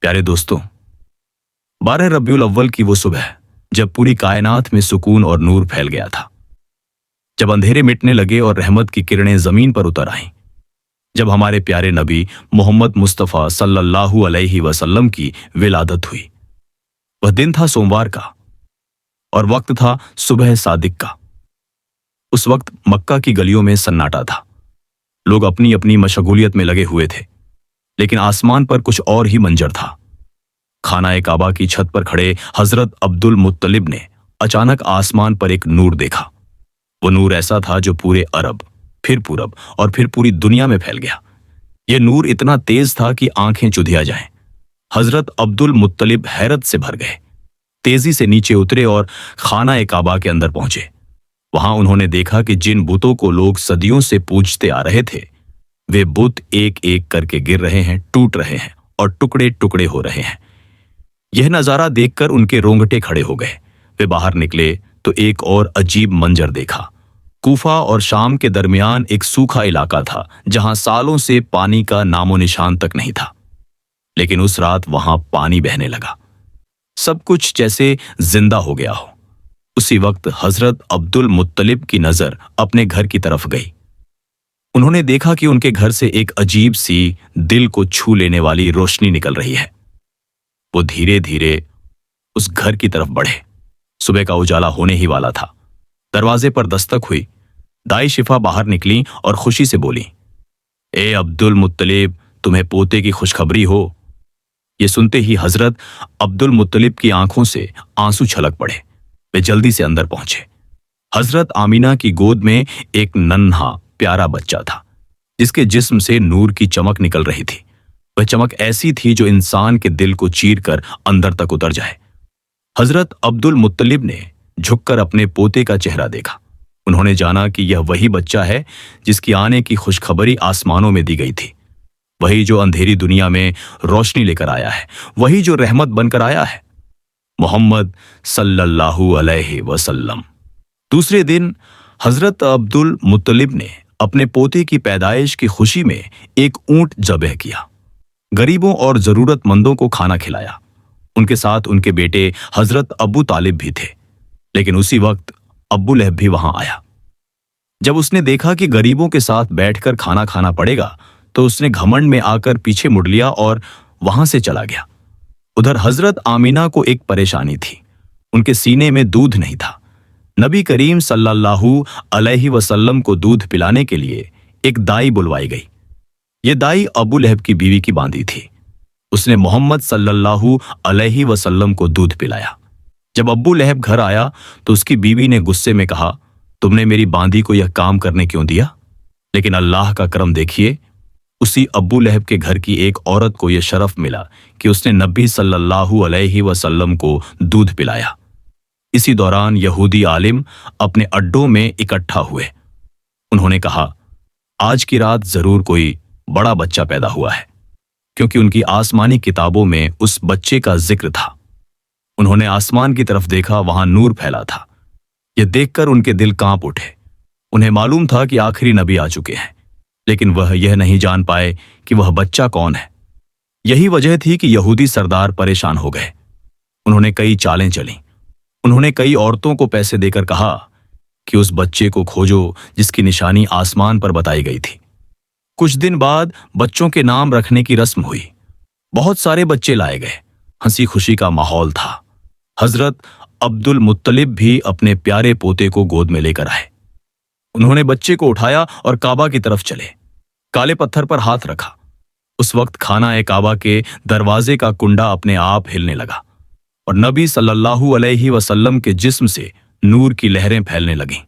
प्यारे दोस्तों, 12 रबीउल अव्वल की वो सुबह जब पूरी कायनात में सुकून और नूर फैल गया था, जब अंधेरे मिटने लगे और रहमत की किरणें जमीन पर उतर आईं, जब हमारे प्यारे नबी मोहम्मद मुस्तफ़ा सल्लल्लाहु अलैहि वसल्लम की विलादत हुई। वह दिन था सोमवार का और वक्त था सुबह सादिक का। उस वक्त मक्का की गलियों में सन्नाटा था। लोग अपनी अपनी मशगूलियत में लगे हुए थे, लेकिन आसमान पर कुछ और ही मंजर था। खाना-ए काबा की छत पर खड़े हजरत अब्दुल मुत्तलिब ने अचानक आसमान पर एक नूर देखा। वो नूर ऐसा था जो पूरे अरब, फिर पूरब और फिर पूरी दुनिया में फैल गया। यह नूर इतना तेज था कि आंखें चुधिया जाएं। हजरत अब्दुल मुत्तलिब हैरत से भर गए, तेजी से नीचे उतरे और खाना-ए काबा के अंदर पहुंचे। वहां उन्होंने देखा कि जिन बुतों को लोग सदियों से पूजते आ रहे थे, वे बुत एक एक करके गिर रहे हैं, टूट रहे हैं और टुकड़े टुकड़े हो रहे हैं। यह नजारा देखकर उनके रोंगटे खड़े हो गए। वे बाहर निकले तो एक और अजीब मंजर देखा। कूफा और शाम के दरमियान एक सूखा इलाका था, जहां सालों से पानी का नामो निशान तक नहीं था। लेकिन उस रात वहां पानी बहने लगा। सब कुछ जैसे जिंदा हो गया हो। उसी वक्त हजरत अब्दुल मुत्तलिब की नजर अपने घर की तरफ गई। उन्होंने देखा कि उनके घर से एक अजीब सी, दिल को छू लेने वाली रोशनी निकल रही है। वो धीरे धीरे उस घर की तरफ बढ़े। सुबह का उजाला होने ही वाला था। दरवाजे पर दस्तक हुई। दाई शिफा बाहर निकली और खुशी से बोली, ए अब्दुल मुत्तलिब, तुम्हें पोते की खुशखबरी हो। ये सुनते ही हजरत अब्दुल मुत्तलिब की आंखों से आंसू छलक पड़े। वे जल्दी से अंदर पहुंचे। हजरत आमीना की गोद में एक नन्हा प्यारा बच्चा था, जिसके जिस्म से नूर की चमक निकल रही थी। वह चमक ऐसी थी जो इंसान के दिल को चीरकर अंदर तक उतर जाए। हजरत अब्दुल मुत्तलिब ने झुककर अपने पोते का चेहरा देखा। उन्होंने जाना कि यह वही बच्चा है जिसकी आने की खुशखबरी आसमानों में दी गई थी। वही जो अंधेरी दुनिया में रोशनी लेकर आया है, वही जो रहमत बनकर आया है, मोहम्मद सल्लल्लाहु अलैहि वसल्लम। दूसरे दिन हजरत अब्दुल मुत्तलिब ने अपने पोते की पैदाइश की खुशी में एक ऊंट ज़बह किया। गरीबों और जरूरतमंदों को खाना खिलाया। उनके साथ उनके बेटे हजरत अबू तालिब भी थे। लेकिन उसी वक्त अब्बू लहब भी वहां आया। जब उसने देखा कि गरीबों के साथ बैठकर खाना खाना पड़ेगा, तो उसने घमंड में आकर पीछे मुड़ लिया और वहां से चला गया। उधर हजरत आमीना को एक परेशानी थी। उनके सीने में दूध नहीं था। नबी करीम सल्लल्लाहु अलैहि वसल्लम को दूध पिलाने के लिए एक दाई बुलवाई गई। ये दाई अबू लहब की बीवी की बांदी थी। उसने मोहम्मद सल्लल्लाहु अलैहि वसल्लम को दूध पिलाया। जब अब्बू लहब घर आया तो उसकी बीवी ने गुस्से में कहा, तुमने मेरी बांदी को यह काम करने क्यों दिया? लेकिन अल्लाह का करम देखिए, उसी अब्बू लहब के घर की एक औरत को यह शरफ मिला कि उसने नबी सल्लल्लाहु अलैहि वसल्लम को दूध पिलाया। इसी दौरान यहूदी आलिम अपने अड्डों में इकट्ठा हुए। उन्होंने कहा, आज की रात जरूर कोई बड़ा बच्चा पैदा हुआ है, क्योंकि उनकी आसमानी किताबों में उस बच्चे का जिक्र था। उन्होंने आसमान की तरफ देखा, वहां नूर फैला था। यह देखकर उनके दिल कांप उठे। उन्हें मालूम था कि आखिरी नबी आ चुके हैं, लेकिन वह यह नहीं जान पाए कि वह बच्चा कौन है। यही वजह थी कि यहूदी सरदार परेशान हो गए। उन्होंने कई चालें चली। उन्होंने कई औरतों को पैसे देकर कहा कि उस बच्चे को खोजो जिसकी निशानी आसमान पर बताई गई थी। कुछ दिन बाद बच्चों के नाम रखने की रस्म हुई। बहुत सारे बच्चे लाए गए। हंसी खुशी का माहौल था। हजरत अब्दुल मुत्तलिब भी अपने प्यारे पोते को गोद में लेकर आए। उन्होंने बच्चे को उठाया और काबा की तरफ चले। काले पत्थर पर हाथ रखा। उस वक्त खाना-ए काबा के दरवाजे का कुंडा अपने आप हिलने लगा और नबी सल्लल्लाहु अलैहि वसल्लम के जिस्म से नूर की लहरें फैलने लगीं।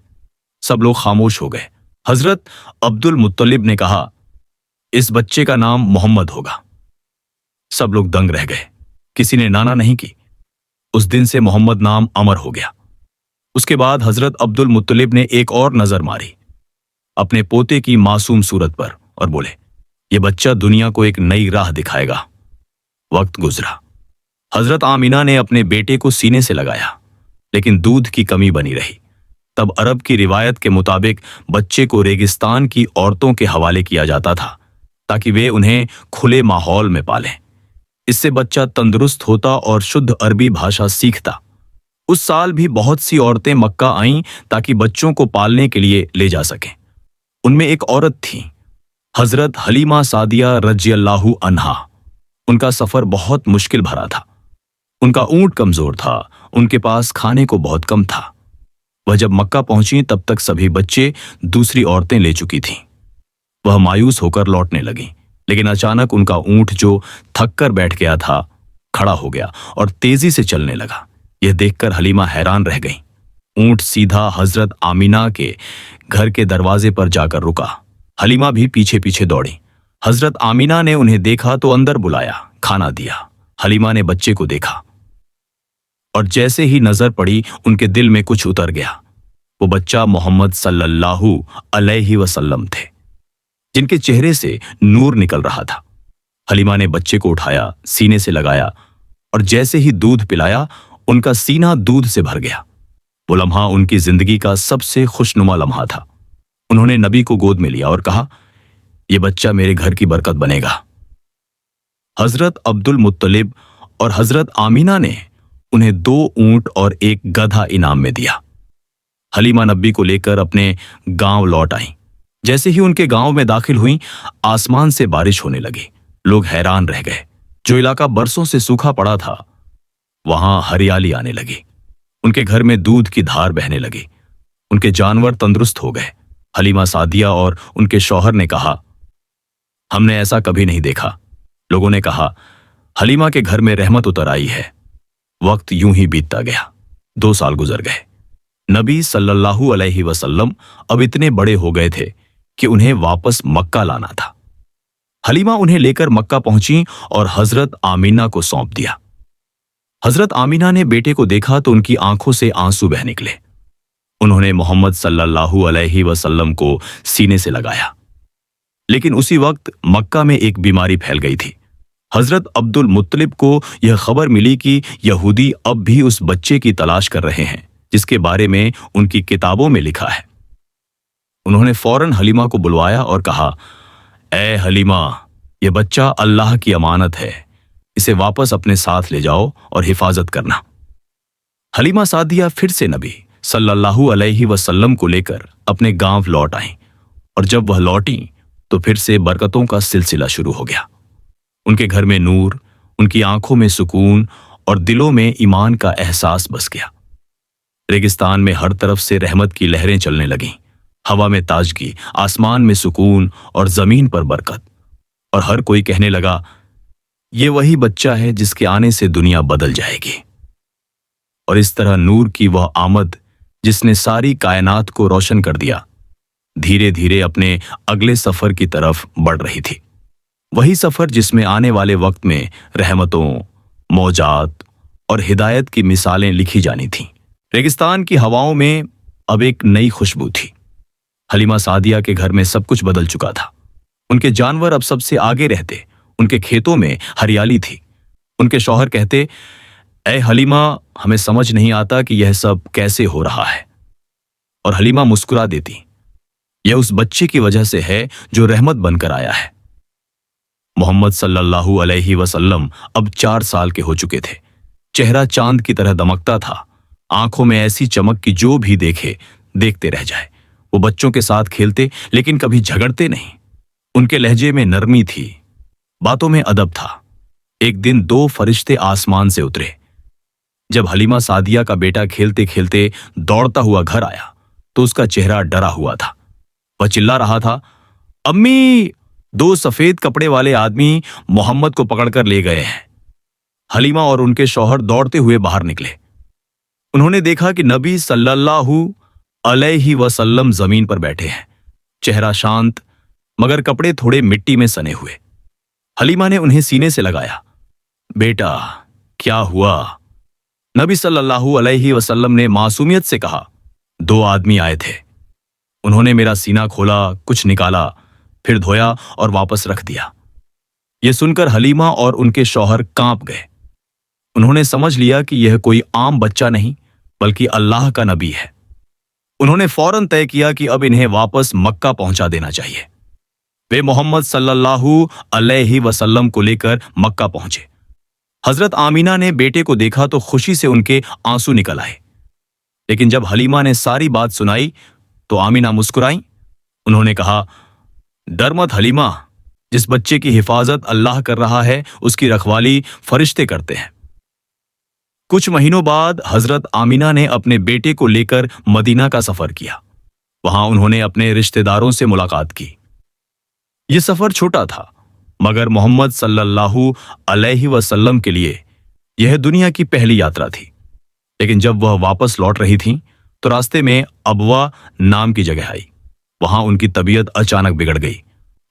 सब लोग खामोश हो गए। हजरत अब्दुल मुत्तलिब ने कहा, इस बच्चे का नाम मोहम्मद होगा। सब लोग दंग रह गए। किसी ने नाना नहीं की। उस दिन से मोहम्मद नाम अमर हो गया। उसके बाद हजरत अब्दुल मुत्तलिब ने एक और नजर मारी अपने पोते की मासूम सूरत पर और बोले, यह बच्चा दुनिया को एक नई राह दिखाएगा। वक्त गुजरा। हजरत आमीना ने अपने बेटे को सीने से लगाया, लेकिन दूध की कमी बनी रही। तब अरब की रिवायत के मुताबिक बच्चे को रेगिस्तान की औरतों के हवाले किया जाता था, ताकि वे उन्हें खुले माहौल में पालें। इससे बच्चा तंदुरुस्त होता और शुद्ध अरबी भाषा सीखता। उस साल भी बहुत सी औरतें मक्का आईं ताकि बच्चों को पालने के लिए ले जा सकें। उनमें एक औरत थी, हजरत हलीमा सादिया रज़ियल्लाहु अन्हा। उनका सफर बहुत मुश्किल भरा था। उनका ऊंट कमजोर था, उनके पास खाने को बहुत कम था। वह जब मक्का पहुंची तब तक सभी बच्चे दूसरी औरतें ले चुकी थीं। वह मायूस होकर लौटने लगी, लेकिन अचानक उनका ऊंट जो थक कर बैठ गया था खड़ा हो गया और तेजी से चलने लगा। यह देखकर हलीमा हैरान रह गई। ऊंट सीधा हजरत आमीना के घर के दरवाजे पर जाकर रुका। हलीमा भी पीछे पीछे दौड़ी। हजरत आमीना ने उन्हें देखा तो अंदर बुलाया, खाना दिया। हलीमा ने बच्चे को देखा और जैसे ही नजर पड़ी उनके दिल में कुछ उतर गया। वो बच्चा मोहम्मद सल्लल्लाहु अलैहि वसल्लम थे, जिनके चेहरे से नूर निकल रहा था। हलीमा ने बच्चे को उठाया, सीने से लगाया और जैसे ही दूध पिलाया उनका सीना दूध से भर गया। वो लम्हा उनकी जिंदगी का सबसे खुशनुमा लम्हा था। उन्होंने नबी को गोद में लिया और कहा, यह बच्चा मेरे घर की बरकत बनेगा। हजरत अब्दुल मुत्तलिब और हजरत आमीना ने उन्हें 2 ऊंट और 1 गधा इनाम में दिया। हलीमा नबी को लेकर अपने गांव लौट आईं। जैसे ही उनके गांव में दाखिल हुई, आसमान से बारिश होने लगी। लोग हैरान रह गए। जो इलाका बरसों से सूखा पड़ा था वहां हरियाली आने लगी। उनके घर में दूध की धार बहने लगी। उनके जानवर तंदुरुस्त हो गए। हलीमा सादिया और उनके शौहर ने कहा, हमने ऐसा कभी नहीं देखा। लोगों ने कहा, हलीमा के घर में रहमत उतर आई है। वक्त यूं ही बीतता गया। 2 साल गुजर गए। नबी सल्लल्लाहु अलैहि वसल्लम अब इतने बड़े हो गए थे कि उन्हें वापस मक्का लाना था। हलीमा उन्हें लेकर मक्का पहुंची और हजरत आमीना को सौंप दिया। हजरत आमीना ने बेटे को देखा तो उनकी आंखों से आंसू बह निकले। उन्होंने मोहम्मद सल्लल्लाहु अलैहि वसल्लम को सीने से लगाया। लेकिन उसी वक्त मक्का में एक बीमारी फैल गई थी। हजरत अब्दुल मुत्तलिब को यह खबर मिली कि यहूदी अब भी उस बच्चे की तलाश कर रहे हैं जिसके बारे में उनकी किताबों में लिखा है। उन्होंने फौरन हलीमा को बुलवाया और कहा, ए हलीमा, यह बच्चा अल्लाह की अमानत है, इसे वापस अपने साथ ले जाओ और हिफाजत करना। हलीमा सादिया फिर से नबी सल्लल्लाहु अलैहि वसल्लम को लेकर अपने गांव लौट आईं और जब वह लौटी तो फिर से बरकतों का सिलसिला शुरू हो गया। उनके घर में नूर, उनकी आंखों में सुकून और दिलों में ईमान का एहसास बस गया। रेगिस्तान में हर तरफ से रहमत की लहरें चलने लगीं। हवा में ताजगी, आसमान में सुकून और जमीन पर बरकत। और हर कोई कहने लगा, ये वही बच्चा है जिसके आने से दुनिया बदल जाएगी। और इस तरह नूर की वह आमद जिसने सारी कायनात को रोशन कर दिया, धीरे धीरे अपने अगले सफर की तरफ बढ़ रही थी। वही सफर जिसमें आने वाले वक्त में रहमतों, मौजात और हिदायत की मिसालें लिखी जानी थीं। रेगिस्तान की हवाओं में अब एक नई खुशबू थी। हलीमा सादिया के घर में सब कुछ बदल चुका था। उनके जानवर अब सबसे आगे रहते। उनके खेतों में हरियाली थी। उनके शौहर कहते, ए हलीमा, हमें समझ नहीं आता कि यह सब कैसे हो रहा है। और हलीमा मुस्कुरा देती, यह उस बच्चे की वजह से है जो रहमत बनकर आया है। मोहम्मद सल्लल्लाहु अलैहि वसल्लम अब 4 साल के हो चुके थे। चेहरा चांद की तरह दमकता था। आंखों में ऐसी चमक कि जो भी देखे देखते रह जाए। वो बच्चों के साथ खेलते लेकिन कभी झगड़ते नहीं। उनके लहजे में नरमी थी, बातों में अदब था। एक दिन 2 फरिश्ते आसमान से उतरे। जब हलीमा सादिया का बेटा खेलते खेलते दौड़ता हुआ घर आया तो उसका चेहरा डरा हुआ था। वह चिल्ला रहा था, अम्मी, 2 सफेद कपड़े वाले आदमी मोहम्मद को पकड़कर ले गए हैं। हलीमा और उनके शौहर दौड़ते हुए बाहर निकले। उन्होंने देखा कि नबी सल्लल्लाहु अलैहि वसल्लम जमीन पर बैठे हैं, चेहरा शांत मगर कपड़े थोड़े मिट्टी में सने हुए। हलीमा ने उन्हें सीने से लगाया। बेटा, क्या हुआ? नबी सल्लल्लाहु अलैहि वसल्लम ने मासूमियत से कहा, 2 आदमी आए थे। उन्होंने मेरा सीना खोला, कुछ निकाला, फिर धोया और वापस रख दिया। यह सुनकर हलीमा और उनके शौहर कांप गए। उन्होंने समझ लिया कि यह कोई आम बच्चा नहीं बल्कि अल्लाह का नबी है। उन्होंने फौरन तय किया कि अब इन्हें वापस मक्का पहुंचा देना चाहिए। वे मोहम्मद सल्लल्लाहु अलैहि वसल्लम को लेकर मक्का पहुंचे। हजरत आमीना ने बेटे को देखा तो खुशी से उनके आंसू निकल आए। लेकिन जब हलीमा ने सारी बात सुनाई तो आमीना मुस्कुराई। उन्होंने कहा, डर मत हलीमा, जिस बच्चे की हिफाजत अल्लाह कर रहा है उसकी रखवाली फरिश्ते करते हैं। कुछ महीनों बाद हजरत आमीना ने अपने बेटे को लेकर मदीना का सफर किया। वहां उन्होंने अपने रिश्तेदारों से मुलाकात की। यह सफर छोटा था, मगर मोहम्मद सल्लल्लाहु अलैहि वसल्लम के लिए यह दुनिया की पहली यात्रा थी। लेकिन जब वह वापस लौट रही थीं, तो रास्ते में अबवा नाम की जगह आई। वहां उनकी तबीयत अचानक बिगड़ गई।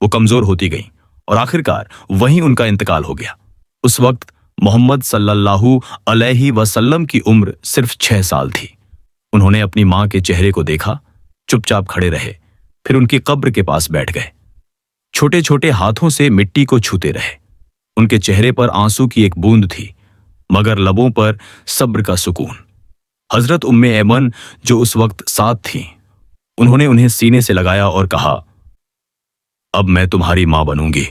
वो कमजोर होती गई और आखिरकार वहीं उनका इंतकाल हो गया। उस वक्त मोहम्मद सल्लल्लाहु अलैहि वसल्लम की उम्र सिर्फ 6 साल थी। उन्होंने अपनी मां के चेहरे को देखा, चुपचाप खड़े रहे, फिर उनकी कब्र के पास बैठ गए। छोटे छोटे हाथों से मिट्टी को छूते रहे। उनके चेहरे पर आंसू की एक बूंद थी, मगर लबों पर सब्र का सुकून। हजरत उम्मे ऐमन जो उस वक्त साथ थीं, उन्होंने उन्हें सीने से लगाया और कहा, अब मैं तुम्हारी मां बनूंगी।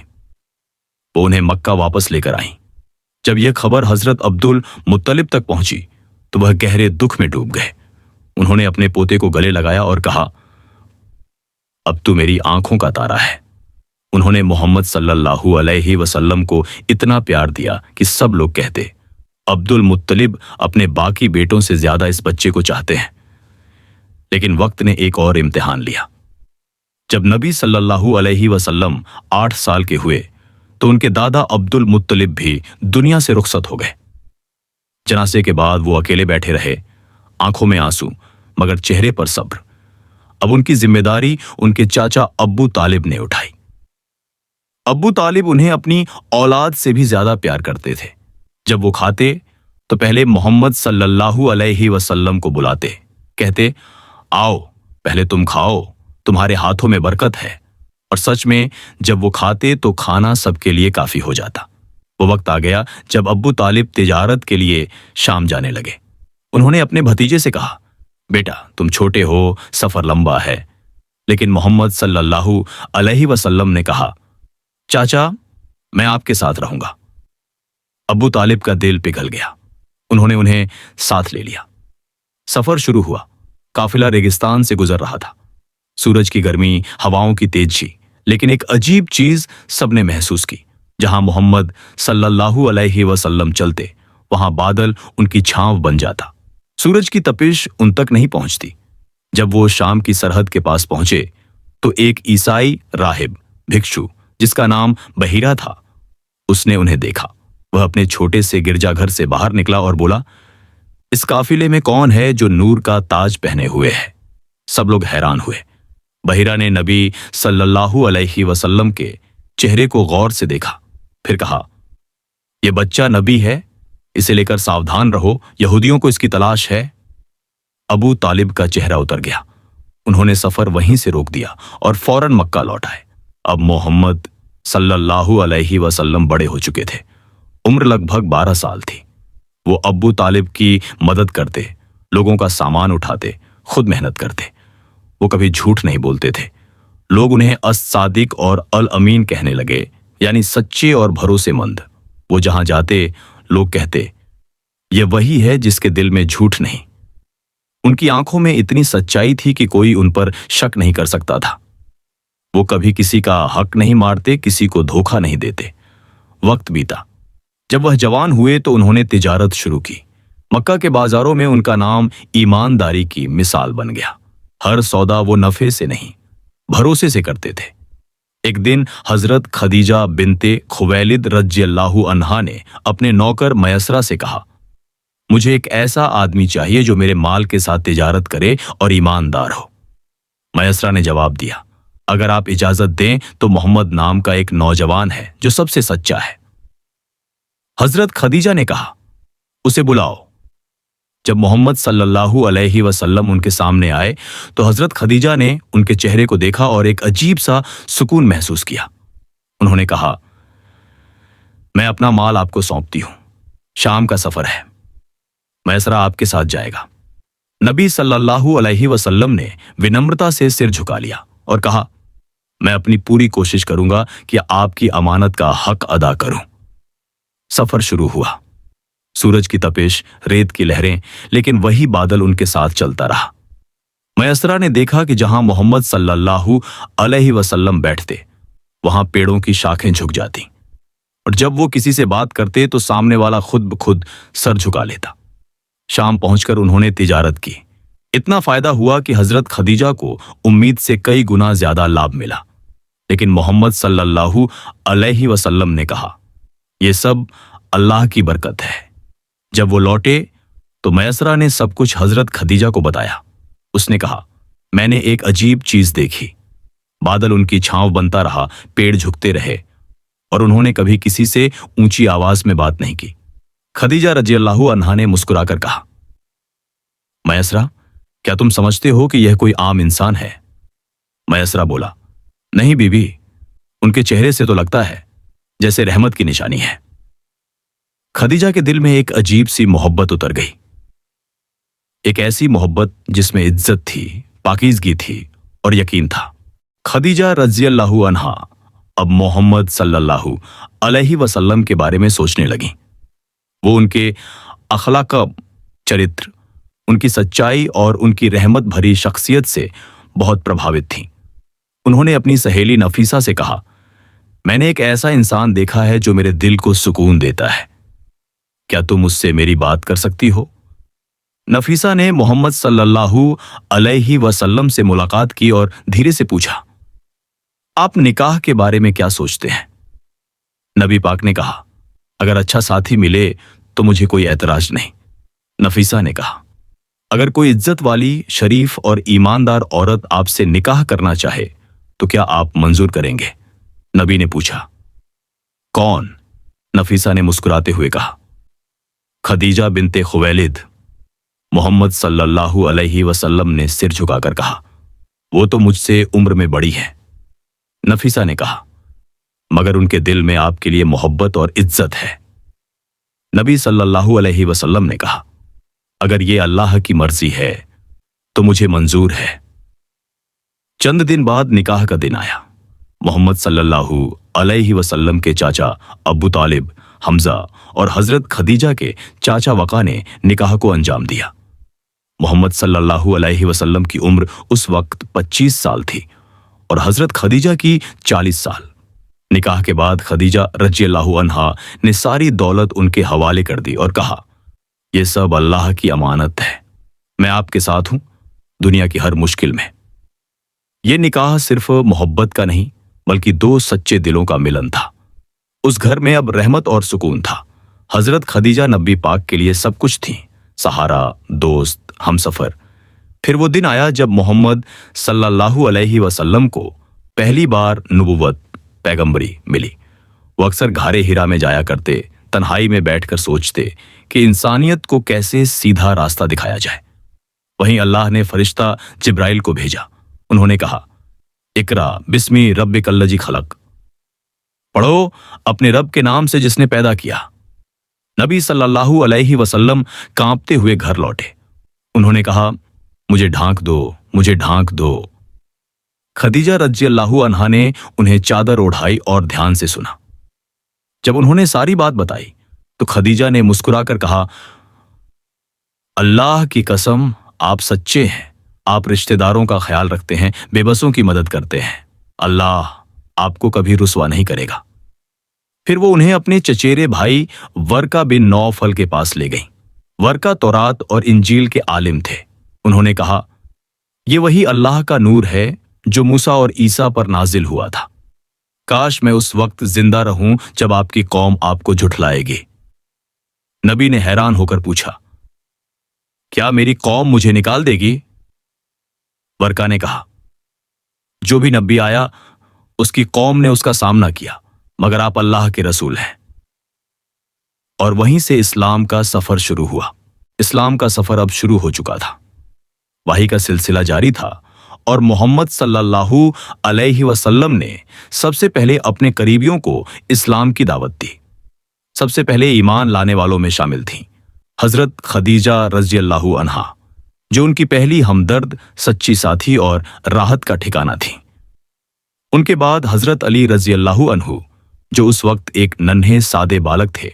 वो उन्हें मक्का वापस लेकर आईं। जब यह खबर हजरत अब्दुल मुत्तलिब तक पहुंची तो वह गहरे दुख में डूब गए। उन्होंने अपने पोते को गले लगाया और कहा, अब तू मेरी आंखों का तारा है। उन्होंने मोहम्मद सल्लल्लाहु अलैहि वसल्लम को इतना प्यार दिया कि सब लोग कहते, अब्दुल मुत्तलिब अपने बाकी बेटों से ज्यादा इस बच्चे को चाहते हैं। लेकिन वक्त ने एक और इम्तिहान लिया। जब नबी सल्लल्लाहु अलैहि वसल्लम 8 साल के हुए तो उनके दादा अब्दुल मुत्तलिब भी दुनिया से रुखसत हो गए। जनाजे के बाद वो अकेले बैठे रहे, आंखों में आंसू मगर चेहरे पर सब्र। अब उनकी जिम्मेदारी उनके चाचा अब्बू तालिब ने उठाई। अब्बू तालिब उन्हें अपनी औलाद से भी ज्यादा प्यार करते थे। जब वो खाते तो पहले मोहम्मद सल्लल्लाहु अलैहि वसल्लम को बुलाते, कहते, आओ पहले तुम खाओ, तुम्हारे हाथों में बरकत है। और सच में जब वो खाते तो खाना सबके लिए काफी हो जाता। वो वक्त आ गया जब अब्बू तालिब तिजारत के लिए शाम जाने लगे। उन्होंने अपने भतीजे से कहा, बेटा तुम छोटे हो, सफर लंबा है। लेकिन मोहम्मद सल्लल्लाहु अलैहि वसल्लम ने कहा, चाचा मैं आपके साथ रहूंगा। अब्बू तालिब का दिल पिघल गया। उन्होंने उन्हें साथ ले लिया। सफर शुरू हुआ। काफिला रेगिस्तान से गुजर रहा था। सूरज की गर्मी, हवाओं की तेजी, लेकिन एक अजीब चीज सबने महसूस की। जहां मोहम्मद सल्लल्लाहु अलैहि वसल्लम चलते, वहां बादल उनकी छांव बन जाता। सूरज की तपिश उन तक नहीं पहुंचती। जब वो शाम की सरहद के पास पहुंचे तो एक ईसाई राहिब भिक्षु जिसका नाम बहीरा था, उसने उन्हें देखा। वह अपने छोटे से गिरजाघर से बाहर निकला और बोला, इस काफिले में कौन है जो नूर का ताज पहने हुए है? सब लोग हैरान हुए। बहीरा ने नबी सल्लल्लाहु अलैहि वसल्लम के चेहरे को गौर से देखा, फिर कहा, यह बच्चा नबी है, इसे लेकर सावधान रहो, यहूदियों को इसकी तलाश है। अबू तालिब का चेहरा उतर गया। उन्होंने सफर वहीं से रोक दिया और फौरन मक्का लौट आए। अब मोहम्मद सल्लल्लाहु अलैहि वसल्लम बड़े हो चुके थे। उम्र लगभग 12 साल थी। वो अब्बू तालिब की मदद करते, लोगों का सामान उठाते, खुद मेहनत करते। वो कभी झूठ नहीं बोलते थे। लोग उन्हें अस-सादिक और अल अमीन कहने लगे, यानी सच्चे और भरोसेमंद। वो जहां जाते लोग कहते, ये वही है जिसके दिल में झूठ नहीं। उनकी आंखों में इतनी सच्चाई थी कि कोई उन पर शक नहीं कर सकता था। वो कभी किसी का हक नहीं मारते, किसी को धोखा नहीं देते। वक्त बीता। जब वह जवान हुए तो उन्होंने तिजारत शुरू की। मक्का के बाजारों में उनका नाम ईमानदारी की मिसाल बन गया। हर सौदा वो नफे से नहीं, भरोसे से करते थे। एक दिन हजरत खदीजा बिनते खुवैलिद रज़ियल्लाहु अन्हा ने अपने नौकर मयसरा से कहा, मुझे एक ऐसा आदमी चाहिए जो मेरे माल के साथ तिजारत करे और ईमानदार हो। मयसरा ने जवाब दिया, अगर आप इजाजत दें तो मोहम्मद नाम का एक नौजवान है जो सबसे सच्चा है। हजरत खदीजा ने कहा, उसे बुलाओ। जब मोहम्मद सल्लल्लाहु अलैहि वसल्लम उनके सामने आए तो हजरत खदीजा ने उनके चेहरे को देखा और एक अजीब सा सुकून महसूस किया। उन्होंने कहा, मैं अपना माल आपको सौंपती हूं, शाम का सफर है, मैसरा आपके साथ जाएगा। नबी सल्लल्लाहु अलैहि वसल्लम ने विनम्रता से सिर झुका लिया और कहा, मैं अपनी पूरी कोशिश करूंगा कि आपकी अमानत का हक अदा करूं। सफर शुरू हुआ। सूरज की तपिश, रेत की लहरें, लेकिन वही बादल उनके साथ चलता रहा। मयसरा ने देखा कि जहां मोहम्मद सल्लल्लाहु अलैहि वसल्लम बैठते वहां पेड़ों की शाखें झुक जाती, और जब वो किसी से बात करते तो सामने वाला खुद ब खुद सर झुका लेता। शाम पहुंचकर उन्होंने तिजारत की। इतना फायदा हुआ कि हजरत खदीजा को उम्मीद से कई गुना ज्यादा लाभ मिला। लेकिन मोहम्मद सल्लल्लाहु अलैहि वसल्लम ने कहा, यह सब अल्लाह की बरकत है। जब वो लौटे तो मयसरा ने सब कुछ हजरत खदीजा को बताया। उसने कहा, मैंने एक अजीब चीज देखी। बादल उनकी छांव बनता रहा, पेड़ झुकते रहे, और उन्होंने कभी किसी से ऊंची आवाज में बात नहीं की। खदीजा रज़ियल्लाहु अन्हा ने मुस्कुराकर कहा, मयसरा, क्या तुम समझते हो कि यह कोई आम इंसान है? मयसरा बोला, नहीं बीबी, उनके चेहरे से तो लगता है जैसे रहमत की निशानी है। खदीजा के दिल में एक अजीब सी मोहब्बत उतर गई, एक ऐसी मोहब्बत जिसमें इज्जत थी, पाकीज़गी थी और यकीन था। खदीजा रज़ियल्लाहु अन्हा अब मोहम्मद सल्लल्लाहु अलैहि वसल्लम के बारे में सोचने लगी। वो उनके अखलाक, चरित्र, उनकी सच्चाई और उनकी रहमत भरी शख्सियत से बहुत प्रभावित थीं। उन्होंने अपनी सहेली नफीसा से कहा, मैंने एक ऐसा इंसान देखा है जो मेरे दिल को सुकून देता है। क्या तुम उससे मेरी बात कर सकती हो? नफीसा ने मोहम्मद सल्लल्लाहु अलैहि वसल्लम से मुलाकात की और धीरे से पूछा, आप निकाह के बारे में क्या सोचते हैं? नबी पाक ने कहा, अगर अच्छा साथी मिले तो मुझे कोई एतराज नहीं। नफीसा ने कहा, अगर कोई इज्जत वाली, शरीफ और ईमानदार औरत आपसे निकाह करना चाहे तो क्या आप मंजूर करेंगे? नबी ने पूछा, कौन? नफीसा ने मुस्कुराते हुए कहा, खदीजा बिनते खुवैलिद। मोहम्मद सल्लल्लाहु अलैहि वसल्लम ने सिर झुकाकर कहा, वो तो मुझसे उम्र में बड़ी है। नफीसा ने कहा, मगर उनके दिल में आपके लिए मोहब्बत और इज्जत है। नबी सल्लल्लाहु अलैहि वसल्लम ने कहा, अगर ये अल्लाह की मर्जी है तो मुझे मंजूर है। चंद दिन बाद निकाह का दिन आया। मोहम्मद सल्लल्लाहु अलैहि वसल्लम के चाचा अबू तालिब, हमजा और हजरत खदीजा के चाचा वका ने निकाह को अंजाम दिया। मोहम्मद सल्लल्लाहु अलैहि वसल्लम की उम्र उस वक्त 25 साल थी और हजरत खदीजा की 40 साल। निकाह के बाद खदीजा रज़ियल्लाहु अन्हा ने सारी दौलत उनके हवाले कर दी और कहा, यह सब अल्लाह की अमानत है, मैं आपके साथ हूं दुनिया की हर मुश्किल में। यह निकाह सिर्फ मोहब्बत का नहीं बल्कि दो सच्चे दिलों का मिलन था। उस घर में अब रहमत और सुकून था। हजरत खदीजा नबी पाक के लिए सब कुछ थी, सहारा, दोस्त, हमसफर। फिर वो दिन आया जब मोहम्मद सल्लल्लाहु अलैहि वसल्लम को पहली बार नबुव्वत, पैगंबरी मिली। वो अक्सर घारे हिरा में जाया करते, तन्हाई में बैठकर सोचते कि इंसानियत को कैसे सीधा रास्ता दिखाया जाए। वहीं अल्लाह ने फरिश्ता जिब्राइल को भेजा। उन्होंने कहा, इकरा बिस्मी रब्बिकल्लज़ी खलक, पढ़ो अपने रब के नाम से जिसने पैदा किया। नबी सल्लल्लाहु अलैहि वसल्लम कांपते हुए घर लौटे। उन्होंने कहा, मुझे ढांक दो, मुझे ढांक दो। खदीजा रज़ियल्लाहु अन्हा ने उन्हें चादर ओढ़ाई और ध्यान से सुना। जब उन्होंने सारी बात बताई तो खदीजा ने मुस्कुराकर कहा, अल्लाह की कसम, आप सच्चे हैं। आप रिश्तेदारों का ख्याल रखते हैं, बेबसों की मदद करते हैं। अल्लाह आपको कभी रुसवा नहीं करेगा। फिर वो उन्हें अपने चचेरे भाई वर्का बिन नौफल के पास ले गई। वर्का तौरात और इंजील के आलिम थे। उन्होंने कहा, यह वही अल्लाह का नूर है जो मूसा और ईसा पर नाजिल हुआ था। काश मैं उस वक्त जिंदा रहूं जब आपकी कौम आपको झुठलाएगी। नबी ने हैरान होकर पूछा, क्या मेरी कौम मुझे निकाल देगी? वर्का ने कहा, जो भी नबी आया उसकी कौम ने उसका सामना किया, मगर आप अल्लाह के रसूल हैं। और वहीं से इस्लाम का सफर शुरू हुआ। इस्लाम का सफर अब शुरू हो चुका था। वही का सिलसिला जारी था और मोहम्मद सल्लल्लाहु अलैहि वसल्लम ने सबसे पहले अपने करीबियों को इस्लाम की दावत दी। सबसे पहले ईमान लाने वालों में शामिल थीं हजरत खदीजा रज़ियल्लाहु अन्हा, जो उनकी पहली हमदर्द, सच्ची साथी और राहत का ठिकाना थी। उनके बाद हजरत अली रज़ियल्लाहु अन्हु, जो उस वक्त एक नन्हे सादे बालक थे,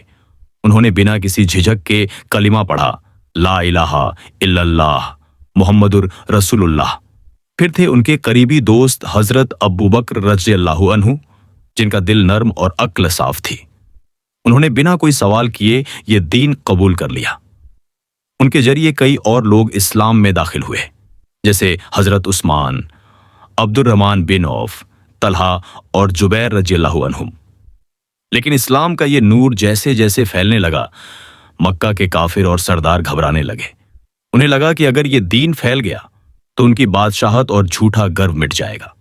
उन्होंने बिना किसी झिझक के कलिमा पढ़ा, ला इलाहा इल्लल्लाह मुहम्मदुर रसूलुल्लाह। फिर थे उनके करीबी दोस्त हजरत अबू बकर रज़ियल्लाहु अन्हु, जिनका दिल नर्म और अक्ल साफ थी। उन्होंने बिना कोई सवाल किए ये दीन कबूल कर लिया। उनके जरिए कई और लोग इस्लाम में दाखिल हुए, जैसे हजरत उस्मान, अब्दुर्रहमान बिन औफ, तलहा और जुबैर रज़ियल्लाहु अन्हुम। लेकिन इस्लाम का ये नूर जैसे जैसे फैलने लगा, मक्का के काफिर और सरदार घबराने लगे। उन्हें लगा कि अगर ये दीन फैल गया तो उनकी बादशाहत और झूठा गर्व मिट जाएगा।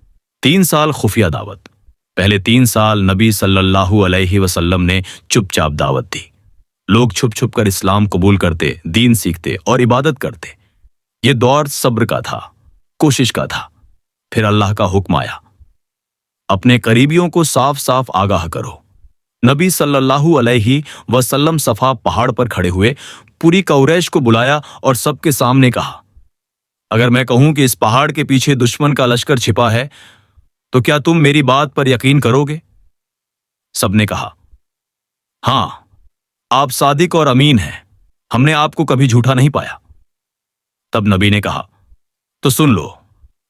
3 साल खुफिया दावत। पहले 3 साल नबी सल्लल्लाहु अलैहि वसल्लम ने चुपचाप दावत दी। लोग छुप छुप कर इस्लाम कबूल करते, दीन सीखते और इबादत करते। ये दौर सब्र का था, कोशिश का था। फिर अल्लाह का हुक्म आया, अपने करीबियों को साफ साफ आगाह करो। नबी सल्लल्लाहु अलैहि वसल्लम सफा पहाड़ पर खड़े हुए, पूरी कौरैश को बुलाया और सबके सामने कहा, अगर मैं कहूं कि इस पहाड़ के पीछे दुश्मन का लश्कर छिपा है तो क्या तुम मेरी बात पर यकीन करोगे? सबने कहा, हां, आप सादिक और अमीन हैं, हमने आपको कभी झूठा नहीं पाया। तब नबी ने कहा, तो सुन लो,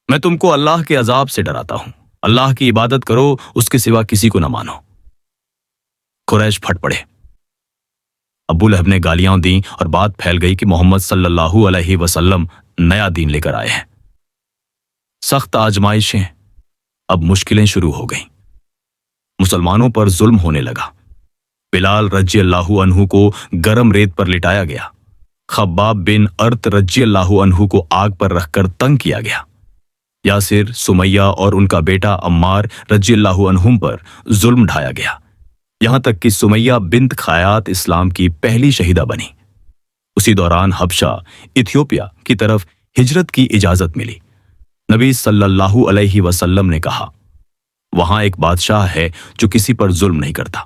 मैं तुमको अल्लाह के अजाब से डराता हूं। अल्लाह की इबादत करो, उसके सिवा किसी को न मानो। कुरैश फट पड़े। अबू लहब ने गालियां दी और बात फैल गई कि मोहम्मद सल्लल्लाहु अलैहि वसल्लम नया दीन लेकर आए हैं। सख्त आजमाइशें, अब मुश्किलें शुरू हो गईं। मुसलमानों पर जुल्म होने लगा। बिलाल रज़ियल्लाहु अन्हु को गरम रेत पर लिटाया गया। खब्बाब बिन अर्त रज़ियल्लाहु अन्हु को आग पर रखकर तंग किया गया। यासिर, सुमैया और उनका बेटा अम्मार रज़ियल्लाहु अन्हुम पर जुल्म ढाया गया। यहां तक कि सुमैया बिन्त खयात इस्लाम की पहली शहीदा बनी। उसी दौरान हबशा, इथियोपिया की तरफ हिजरत की इजाजत मिली। नबी सल्लल्लाहु अलैहि वसल्लम ने कहा, वहां एक बादशाह है जो किसी पर जुल्म नहीं करता।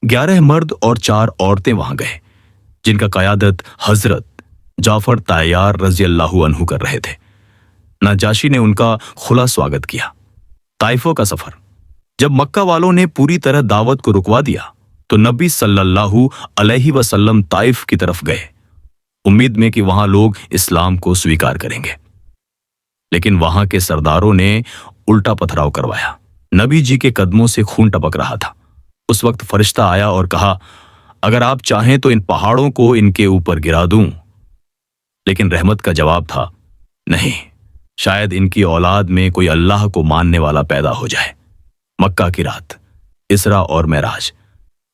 11 मर्द और 4 औरतें वहां गए, जिनका कयादत हजरत जाफर तायार रज़ियल्लाहु अन्हु कर रहे थे। नाजाशी ने उनका खुला स्वागत किया। ताइफों का सफर। जब मक्का वालों ने पूरी तरह दावत को रुकवा दिया तो नबी सल्लल्लाहु अलैहि वसल्लम ताइफ की तरफ गए, उम्मीद में कि वहां लोग इस्लाम को स्वीकार करेंगे। लेकिन वहां के सरदारों ने उल्टा पथराव करवाया। नबी जी के कदमों से खून टपक रहा था। उस वक्त फरिश्ता आया और कहा, अगर आप चाहें तो इन पहाड़ों को इनके ऊपर गिरा दूं। लेकिन रहमत का जवाब था, नहीं, शायद इनकी औलाद में कोई अल्लाह को मानने वाला पैदा हो जाए। मक्का की रात, इसरा और मेराज।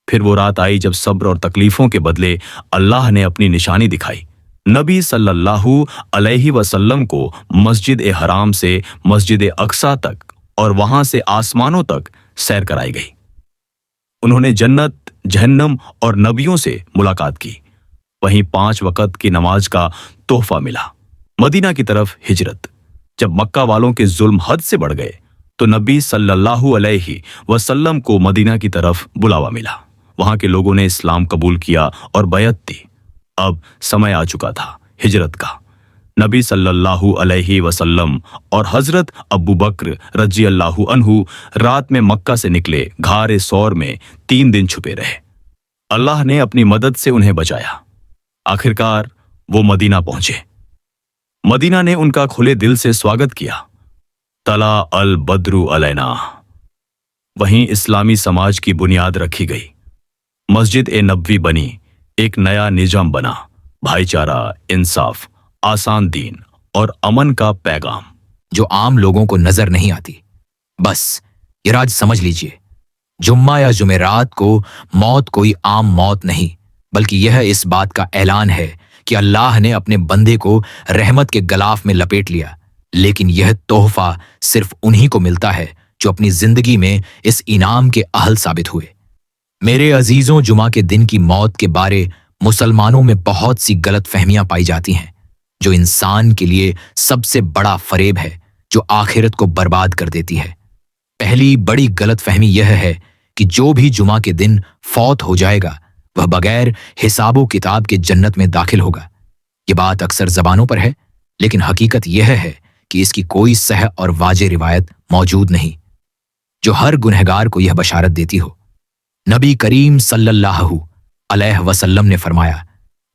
फिर वो रात आई जब सब्र और तकलीफों के बदले अल्लाह ने अपनी निशानी दिखाई। नबी सल्लल्लाहु अलैहि वसल्लम को मस्जिद ए हराम से मस्जिद ए अक्सा तक और वहां से आसमानों तक सैर कराई गई। उन्होंने जन्नत, जहन्नम और नबियों से मुलाकात की। वहीं 5 वक़्त की नमाज का तोहफा मिला। मदीना की तरफ हिजरत। जब मक्का वालों के जुल्म हद से बढ़ गए तो नबी सल्लल्लाहु अलैहि वसल्लम को मदीना की तरफ बुलावा मिला। वहां के लोगों ने इस्लाम कबूल किया और बैअत दी। अब समय आ चुका था हिजरत का। नबी सल्लल्लाहु अलैहि वसल्लम और हजरत अबू बकर रज़ियल्लाहु अन्हु रात में मक्का से निकले। घारे सौर में 3 दिन छुपे रहे। अल्लाह ने अपनी मदद से उन्हें बचाया। आखिरकार वो मदीना पहुंचे। मदीना ने उनका खुले दिल से स्वागत किया। तला अल बद्रु अलैना। वहीं इस्लामी समाज की बुनियाद रखी गई। मस्जिद ए नबवी बनी। एक नया निजाम बना। भाईचारा, इंसाफ, आसान दीन और अमन का पैगाम जो आम लोगों को नजर नहीं आती। बस ये राज समझ लीजिए, जुम्मा या जुमेरात को मौत कोई आम मौत नहीं, बल्कि यह इस बात का ऐलान है कि अल्लाह ने अपने बंदे को रहमत के गलाफ में लपेट लिया। लेकिन यह तोहफा सिर्फ उन्हीं को मिलता है जो अपनी जिंदगी में इस इनाम के अहल साबित हुए। मेरे अजीजों, जुमा के दिन की मौत के बारे मुसलमानों में बहुत सी गलत फहमियां पाई जाती हैं, जो इंसान के लिए सबसे बड़ा फरेब है, जो आखिरत को बर्बाद कर देती है। पहली बड़ी गलत फहमी यह है कि जो भी जुमा के दिन फौत हो जाएगा वह बगैर हिसाबो किताब के जन्नत में दाखिल होगा। ये बात अक्सर जबानों पर है, लेकिन हकीकत यह है कि इसकी कोई सह और वाजे रिवायत मौजूद नहीं जो हर गुनहगार को यह बशारत देती हो। नबी करीम सल्लल्लाहु अलैहि वसल्लम ने फरमाया,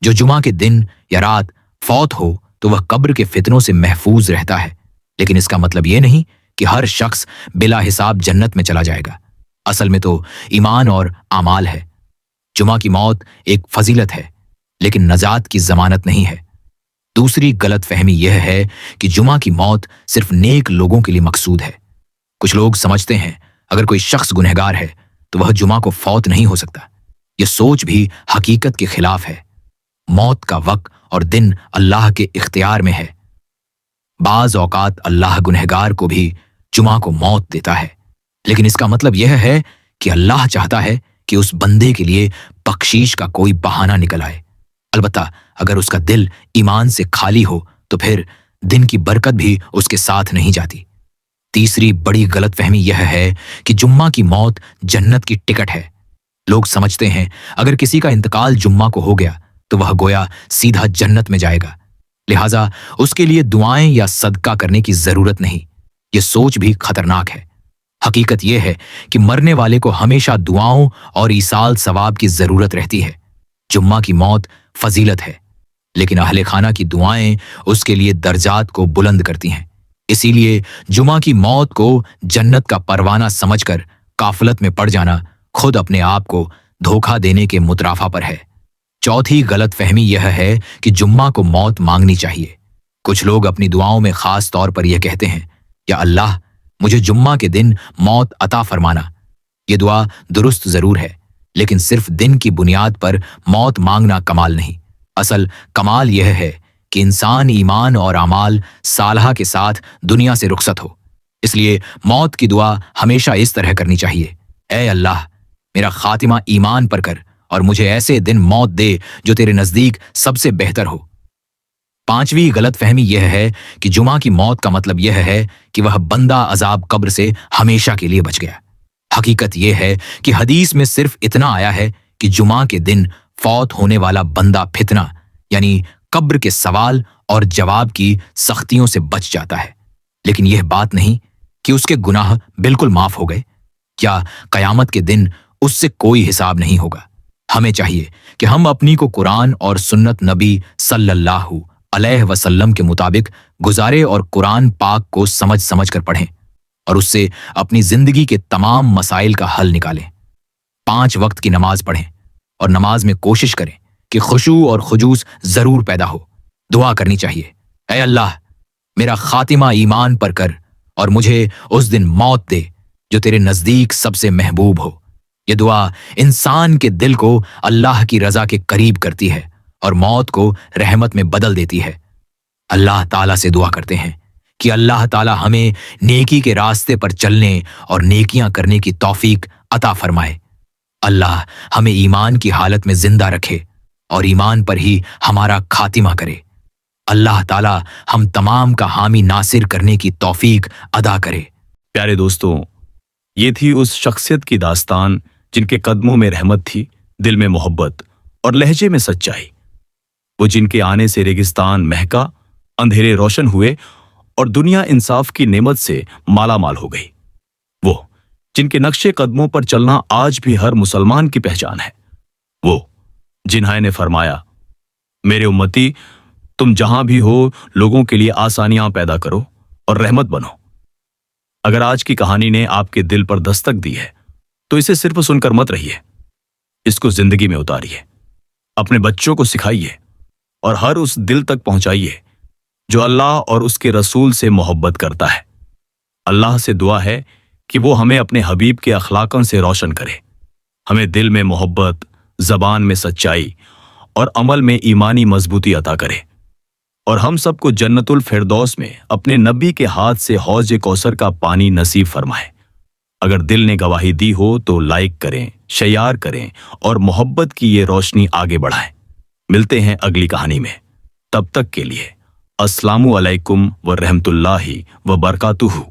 जो जुमा के दिन या रात फौत हो तो वह कब्र के फितनों से महफूज रहता है। लेकिन इसका मतलब यह नहीं कि हर शख्स बिला हिसाब जन्नत में चला जाएगा। असल में तो ईमान और आमाल है। जुमा की मौत एक फजीलत है, लेकिन नजात की जमानत नहीं है। दूसरी गलत फहमी यह है कि जुमा की मौत सिर्फ नेक लोगों के लिए मकसूद है। कुछ लोग समझते हैं अगर कोई शख्स गुनहगार है तो वह जुमा को फौत नहीं हो सकता। यह सोच भी हकीकत के खिलाफ है। मौत का वक्त और दिन अल्लाह के इख्तियार में है। बाज औकात अल्लाह गुनहगार को भी जुमा को मौत देता है, लेकिन इसका मतलब यह है कि अल्लाह चाहता है कि उस बंदे के लिए बख्शीश का कोई बहाना निकल आए। अलबत्ता अगर उसका दिल ईमान से खाली हो तो फिर दिन की बरकत भी उसके साथ नहीं जाती। तीसरी बड़ी गलतफहमी यह है कि जुम्मा की मौत जन्नत की टिकट है। लोग समझते हैं अगर किसी का इंतकाल जुम्मा को हो गया तो वह गोया सीधा जन्नत में जाएगा, लिहाजा उसके लिए दुआएं या सदका करने की जरूरत नहीं। यह सोच भी खतरनाक है। हकीकत यह है कि मरने वाले को हमेशा दुआओं और ईसाल सवाब की जरूरत रहती है। जुम्मा की मौत फजीलत है, लेकिन अहले खाना की दुआएं उसके लिए दर्जात को बुलंद करती हैं। इसीलिए जुमा की मौत को जन्नत का परवाना समझकर काफलत में पड़ जाना खुद अपने आप को धोखा देने के मुतराफा पर है। चौथी गलत फहमी यह है कि जुम्मा को मौत मांगनी चाहिए। कुछ लोग अपनी दुआओं में खास तौर पर यह कहते हैं, या अल्लाह मुझे जुम्मा के दिन मौत अता फरमाना। ये दुआ दुरुस्त जरूर है, लेकिन सिर्फ दिन की बुनियाद पर मौत मांगना कमाल नहीं। असल कमाल यह है कि इंसान ईमान और अमाल सालहा के साथ दुनिया से रुखसत हो। इसलिए मौत की दुआ हमेशा इस तरह करनी चाहिए, ऐ अल्लाह मेरा खातिमा ईमान पर कर और मुझे ऐसे दिन मौत दे जो तेरे नजदीक सबसे बेहतर हो। पांचवी गलत फहमी यह है कि जुमा की मौत का मतलब यह है कि वह बंदा अजाब कब्र से हमेशा के लिए बच गया। हकीकत यह है कि हदीस में सिर्फ इतना आया है कि जुमा के दिन फौत होने वाला बंदा फितना यानी कब्र के सवाल और जवाब की सख्तियों से बच जाता है, लेकिन यह बात नहीं कि उसके गुनाह बिल्कुल माफ हो गए या कयामत के दिन उससे कोई हिसाब नहीं होगा। हमें चाहिए कि हम अपनी को कुरान और सुन्नत नबी सल्लल्लाहु अलैहि वसल्लम के मुताबिक गुजारे और कुरान पाक को समझ समझ कर पढ़ें और उससे अपनी जिंदगी के तमाम मसाइल का हल निकालें। 5 वक्त की नमाज पढ़ें और नमाज में कोशिश करें कि खुशू और खुजूस जरूर पैदा हो। दुआ करनी चाहिए, ऐ अल्लाह मेरा खातिमा ईमान पर कर और मुझे उस दिन मौत दे जो तेरे नजदीक सबसे महबूब हो। यह दुआ इंसान के दिल को अल्लाह की रजा के करीब करती है और मौत को रहमत में बदल देती है। अल्लाह ताला से दुआ करते हैं कि अल्लाह ताला हमें नेकी के रास्ते पर चलने और नेकियां करने की तौफीक अता फरमाए। अल्लाह हमें ईमान की हालत में जिंदा रखे और ईमान पर ही हमारा खातिमा करे। अल्लाह ताला हम तमाम का हामी नासिर करने की तौफीक अदा करे। प्यारे दोस्तों, ये थी उस शख्सियत की दास्तान जिनके कदमों में रहमत थी, दिल में मोहब्बत और लहजे में सच्चाई। वो जिनके आने से रेगिस्तान महका, अंधेरे रोशन हुए और दुनिया इंसाफ की नेमत से माला माल हो गई। वो जिनके नक्शे कदमों पर चलना आज भी हर मुसलमान की पहचान है। वो जिन्हां ने फरमाया, मेरे उम्मती तुम जहां भी हो लोगों के लिए आसानियां पैदा करो और रहमत बनो। अगर आज की कहानी ने आपके दिल पर दस्तक दी है तो इसे सिर्फ सुनकर मत रहिए, इसको जिंदगी में उतारिए, अपने बच्चों को सिखाइए और हर उस दिल तक पहुंचाइए जो अल्लाह और उसके रसूल से मोहब्बत करता है। अल्लाह से दुआ है कि वो हमें अपने हबीब के अखलाकों से रोशन करे, हमें दिल में मोहब्बत, जबान में सच्चाई और अमल में ईमानी मजबूती अता करे और हम सबको जन्नतुल फिरदौस में अपने नबी के हाथ से हौज कौसर का पानी नसीब फरमाए। अगर दिल ने गवाही दी हो तो लाइक करें, शेयर करें और मोहब्बत की ये रोशनी आगे बढ़ाएं। मिलते हैं अगली कहानी में, तब तक के लिए अस्सलामु अलैकुम व रहमतुल्लाहि व बरकातुहू।